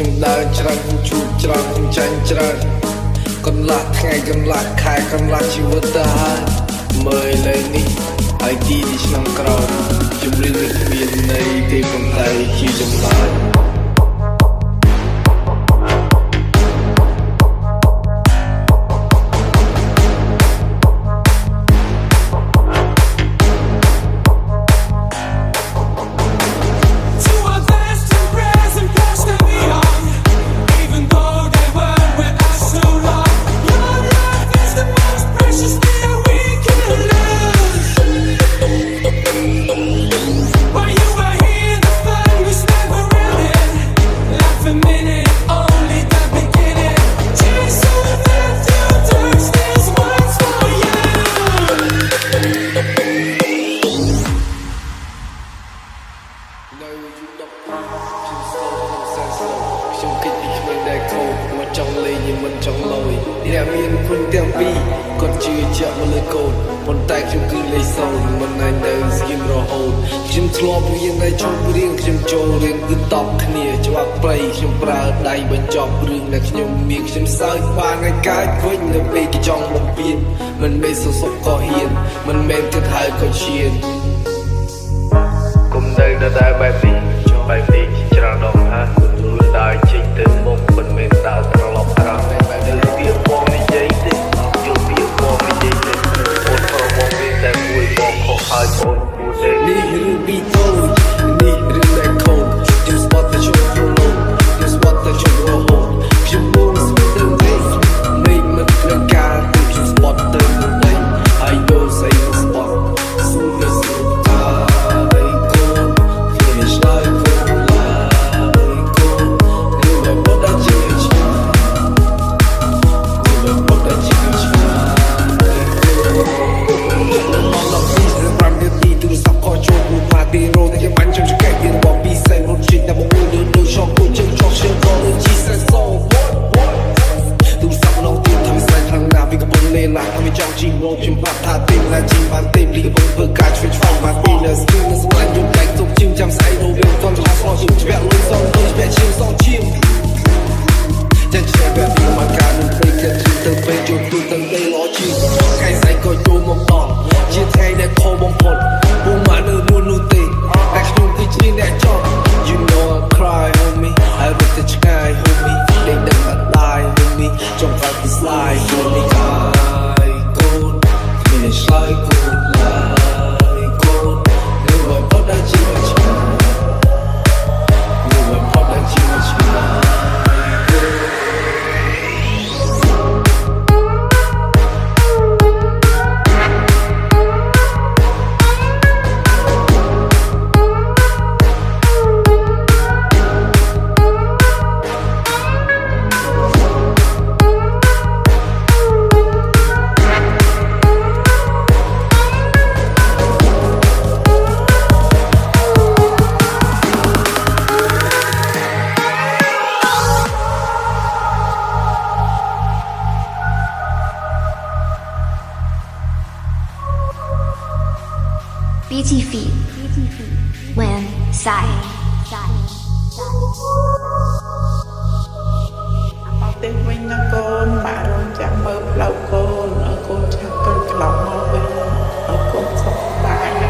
ខ្ញុំដើរច្រើនខ្ញុំជួបច្រើនខ្ញុំចាញ់ច្រើនកន្លះថ្ងៃកន្លះខែកន្លះជីវិតទៅហើយមើលលើនេះហើយទីនេះឆ្នាំក្រោយជំរឿននេះគ្មានន័យទេប៉ុន្តែជាចម្លើយខ្ញុំគិតពីគ្មានដែលខូចមកចង់លេងnhưngមិនចង់លយអ្នកមានគុណទាំងពីរគាត់ជឿជាក់មកលើកូនប៉ុន្តែខ្ញុំគឺលេខ0មិនអាចទៅស្គីមរហូតខ្ញុំធ្លាប់រៀនតែជុំរៀនខ្ញុំចូលរៀនគឺតបគ្នាច្បាប់ព្រៃខ្ញុំប្រើដៃបញ្ចប់រឿងដែលខ្ញុំមានខ្ញុំសើចបានឲ្យកើតវិញនៅពេលគេចង់បំពេញមិនមែនសុខក៏ហ៊ានមិនមែនគិតហើយក៏ឈានគុំនៅដល់បែបនេះច្រើនដងហើយខ្លួនដើរចេញទៅមុខមិនមែនដើរត្រឡប់ក្រោយបែបនេះវាបងនិយាយទេយល់វាបងនិយាយទេអូនប្រវត្តិវាតែមួយបងខុសហើយបងគួរទេនេះរឿងពីតូចនេះរឿងដែលខូចខ្ញុំស្បត់តែជុំប្រឡូកខ្ញុំស្បត់តែជុំរហូតខ្ញុំមុំស្បត់ទៅវិញមេឃមិនគ្រាន់ការទៅខ្ញុំស្បត់ទៅវិញហើយយកស្អីមកស្បត់ស៊ូនៅស្រុកតាហើយកូនខ្ញុំឆ្លើយខ្ញុំបាត់ថាទេណាជីបានទេលីបងធ្វើការជួយឆ្លងបានពីលើស្គីនស្មាច់យំតែទុកជើងចាំស្អីរវាងតន់ឆ្លងឆ្លងជើងជ្រាក់លុយសំលុយបែកជើងសងជៀមចាឆ្លាបែបពីមកការនឹងពេកទៅទៅពេកចូលទូទៅទៅលោជីថ្ងៃស្អីក៏ចូលមកដល់ជាថ្ងៃដែលខំបំផុតពុំមកនៅមួយនោះទេតែខ្ញុំគឺជាអ្នកចង់ You know I cry homie ហើយរត់ទៅឆ្ងាយ homie លេងដឹងអត់ឡាយ homie ចង់កាត់ពី slide homie it's like good like good you were put that you much you were put that you much Beauty feet when sigh ទៅវិញណាកូនបាក់រងចាំមើលផ្លូវកូនឲ្យកូនឆាប់ទៅក្លំមកវិញឲ្យកូនសុខបាយនៅ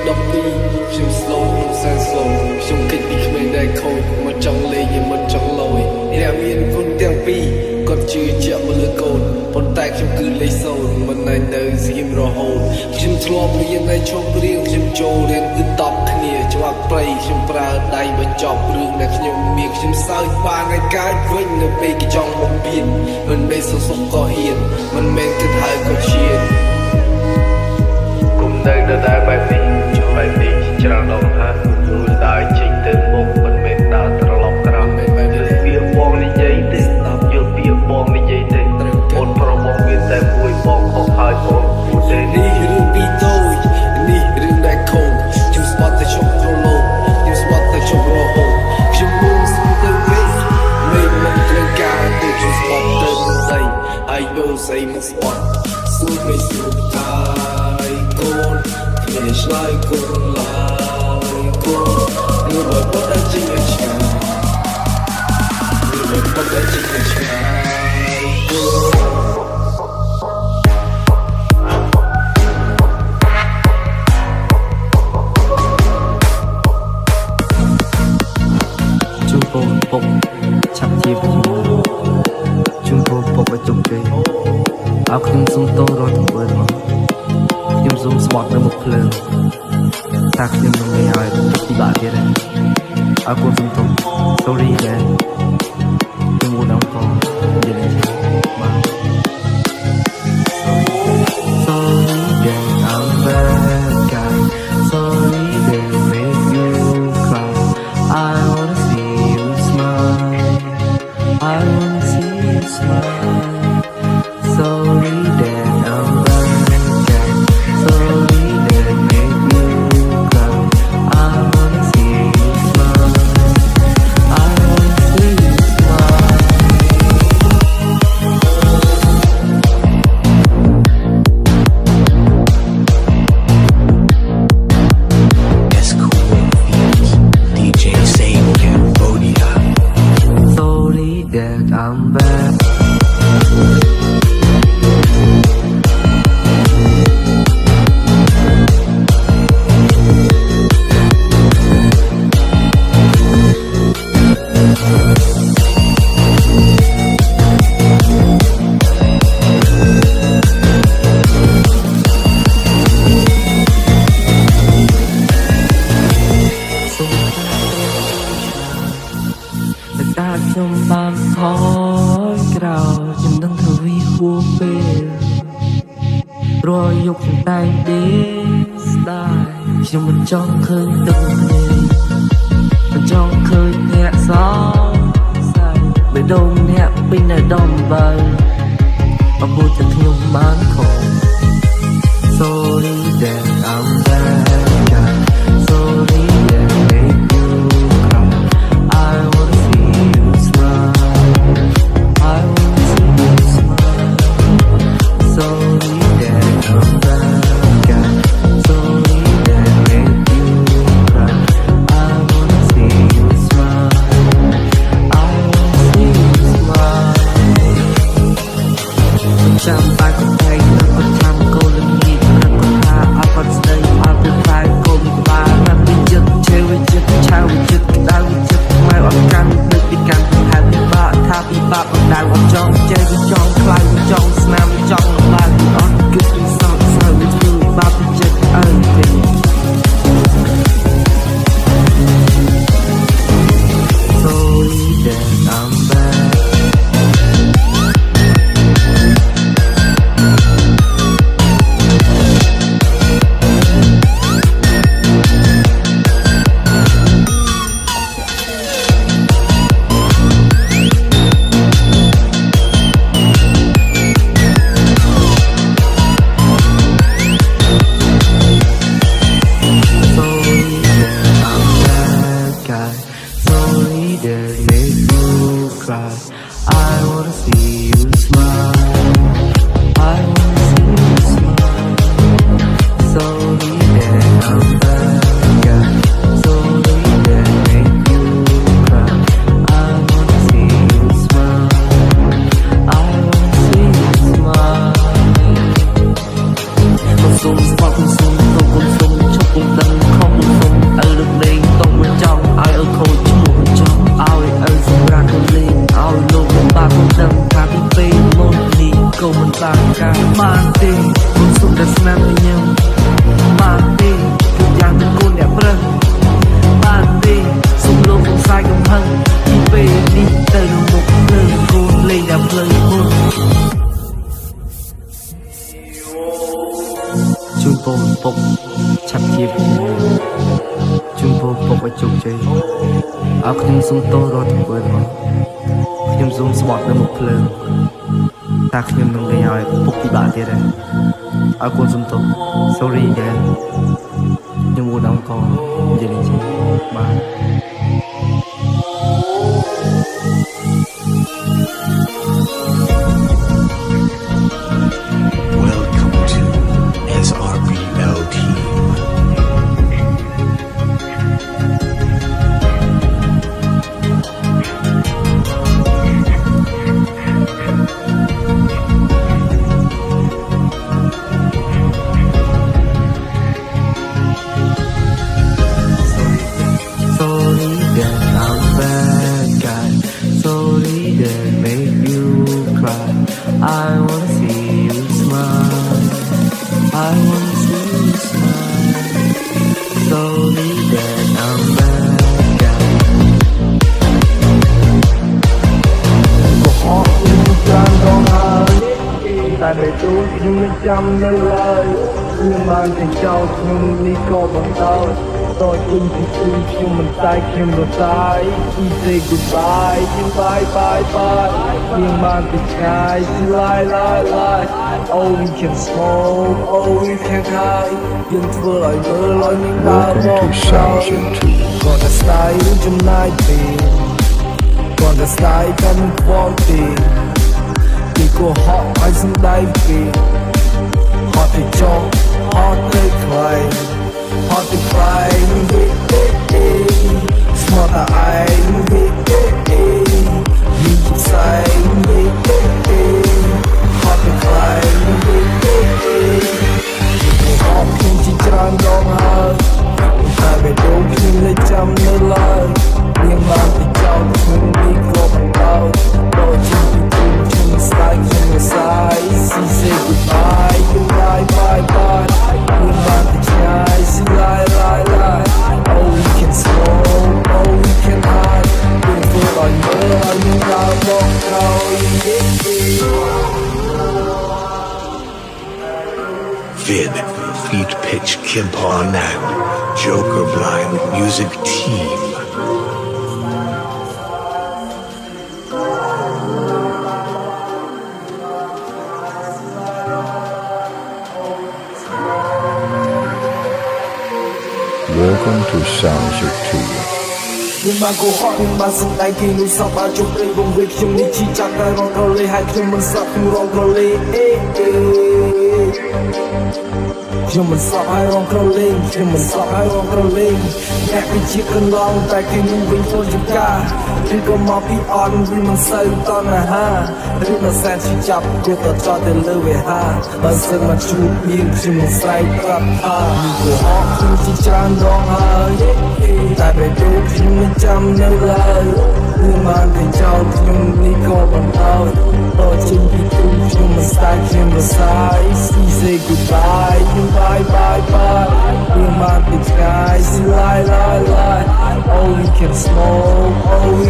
12ខ្ញុំ slow ខ្ញុំសែន slow ខ្ញុំគិតពីគ្មានដែលខូចមកចង់លេងមិនចង់លយអ្នកមានគុណទាំងពីរគាត់ជឿជាក់មកលើកូនប៉ុន្តែខ្ញុំគឺលេខ0មិនអាចនៅស្គីមរហូតខ្ញុំធ្លាប់រៀនតែជុំរៀនខ្ញុំចូលរៀនគឺតបគ្នាច្បាប់ព្រៃខ្ញុំប្រើដៃបញ្ចប់រឿងដែលខ្ញុំមានខ្ញុំសើចបានឲ្យកើតវិញនៅពេលគេចង់បំពេញមិនមែនសុខក៏ហ៊ានមិនមែនគិតហើយក៏ឈានគុំនៅដល់បែបនេះច្រើនដងហើយខ្លួនដើរចេញទៅមុខមិនមែនដើរត្រឡប់ក្រោយមិនមែនវាបងនិយាយទេស្ដាប់យល់ពីបងនិយាយទេអូនប្រវត្តិវាតែមួយបងខុសហើយបងគួរទេនេះរឿងពីតូចនេះរឿងដែលខូចខ្ញុំស្បត់តែជុំប្រឡូកខ្ញុំស្បត់តែជុំរហូតខ្ញុំមុំស្ទើរវិញមេឃមិនគ្រាន់ការទៅខ្ញុំស្បត់ទៅស្អីហើយយកស្អីមកស្បត់ស៊ូមិនស្រួលតាយកូន It's like good life chung po pop chắp chia với nhau chung po pop ở chung chơi áoខ្ញុំសុំតរត់ទៅវិញមកខ្ញុំសុំស្បត់នៅមុខភ្លើងថាខ្ញុំនឹងមិនឲ្យពិបាកទៀតទេអរគុណសុំត sorry ដែរខ្ញុំមកដល់ផងនិយាយមក sorry that I'm bad guy sorry that make you cry I wanna see you smile I wanna see you smile sorry that I'm bad guy sorry that make you cry I wanna see you smile I wanna see you smile That's cool. DJ Same Cambodia. sorry that I'm badតែខ្ញុំបានថយក្រោយខ្ញុំនឹងធ្វើវាហួសពេលរយយកខ្ញុំតែងដេកស្ដាយខ្ញុំមិនចង់ឃើញទឹកគ្នាមិនចង់ឃើញអ្នកសោកស្ដាយបេះដូងអ្នកពេញតែដំបើអពុជខ្ញុំបានខំ sorry that I'm bad guy sorry that make you cry I wanna see you smile I wanna see you smile sorry that I'm bad guy sorry that make you cry I wanna see you smile I wanna see you smile ចាំបាច់តែគាត់ចាំកូនលំនេះគាត់ថាអត់គាត់ស្ដីអត់ទៅខ្លាយកូនក្បាលណាស់ពីចិត្តឆេវចិត្តឆាវចិត្តក្តៅចិត្តខ្មៅអត់កាន់នឹកពីកាន់ហើយពិបាកថាពិបាកអត់ដៅអត់ចង់ចេះវាចង់ខ្លាចវាចង់ស្នាមវាចង់លំបាកអត់គិតពីសោកសៅវាធ្វើបាបពីចិត្តអើទេ sorry that I'm bad sorry that I'm bad guy sorry that make you cry I wanna see you smile I wanna see you smile sorry that I'm bad guy sorry that make you cry I wanna see you smile I wanna see you smile ខ្ញុំសូមស្បត់ខ្ញុំសូមទៅខ្ញុំសូមជប់ខ្ញុំដឹងខំខ្ញុំសូមឲ្យលើកលែងតោះមិនចង់ឲ្យខូចឈ្មោះមិនចង់ឲ្យសម្រាប់ខ្លួនលេងឲ្យលោកមិនបានដឹងថាពីពេលមុននេះក៏មិនបានការបានទេខ្ញុំសូមតែស្នាមញញឹមបានទេគឺយ៉ាងទាំងគុណអ្នកប្រឹងបានទេសូមលោកសង្ស័យកំហឹងពីពេលនេះទៅនឹងមុខភ្លើងគូនលេងតែភ្លើងមុន chung po pop chắp chia với nhau chung po pop ở chung chơi áoខ្ញុំសុំតរត់ទៅវិញមកខ្ញុំសុំស្បត់នៅមុខភ្លើងតែខ្ញុំនឹងលេងឲ្យពុកពិបាកទៀតដែរអរគុណសុំត sorry ដែរខ្ញុំមកដល់កងនិយាយនេះបាទ Welcome to SRBL team. sorry ខ្ញុំមិនចាំនៅឡើយខ្ញុំបានតែចោលខ្ញុំនេះក៏បន្តដោយតើគុំពីខ្ញុំមិនតែខ្ញុំរសាយ We say goodbye យើង bye bye bye យើងបានទៅឆ្ងាយ lie Oh we can smoke Oh we can high យើងធ្វើឲ្យមើលឲ្យមានដើរមក គាត់តែស្ដាយឬចំណាយពេលគាត់តែស្ដាយកាន់ខ្វល់ទេពីក៏ហក់ឲ្យសំដែងពេលហត់ទៅចោលហត់ទៅខ្លាយហត់ទៅខ្លាយស្មោះតែឯងមានផ្សែងហត់ទៅខ្លាយហត់ខ្ញុំជាច្រើនដងហើយតែបេះដូងខ្ញុំលេចចាំនៅឡើយនាងបានទៅចោលខ្ញុំនេះក៏មិនដល់ដូចជាពីខ្ញុំស្ដាយខ្ញុំរសាយ See say goodbye you bye bye bye នាងបានទៅឆ្ងាយ See lie Oh we can smoke Oh we can hide យើងធ្វើឲ្យមើលឲ្យមានដើរមកក្រោយ Vid, Feet Pitch Kimpanan, Joker Blind Music Team. Welcome to Sounds of Two. ខ្ញុំបានក៏ហត់ខ្ញុំបានសម្ដែងគេនោះសពបានជុំព្រៃវងវិញខ្ញុំនេះជីចាក់តែរងក្រលេហើយខ្ញុំមិនស្លាប់ខ្ញុំរងក្រលេខ្ញុំមិនស្លាប់ហើយរងក្រលេខ្ញុំមិនស្លាប់ហើយរងក្រលេអ្នកគឺជាកន្លងតែគេនឹងវិញធ្វើជាការឬក៏មកពីអន់វាមិនសូវតណ្ហាឬមិនសែនជាចាប់គួរតចោលទៅលើវាហាបើសិនមកជួបមានខ្ញុំមិនស្រែកប្រាប់ថានេះក៏អត់ខ្ញុំជាច្រើនដងហើយតែបេះដូងខ្ញុំមិនចាំនៅឡើយខ្ញុំបានតែចោលខ្ញុំនេះក៏បន្តដូចជាពីខ្ញុំមិនស្ដាយខ្ញុំរសាយ See say goodbye you bye bye bye យើងបានទៅឆ្ងាយ See lie Oh we can smoke Oh we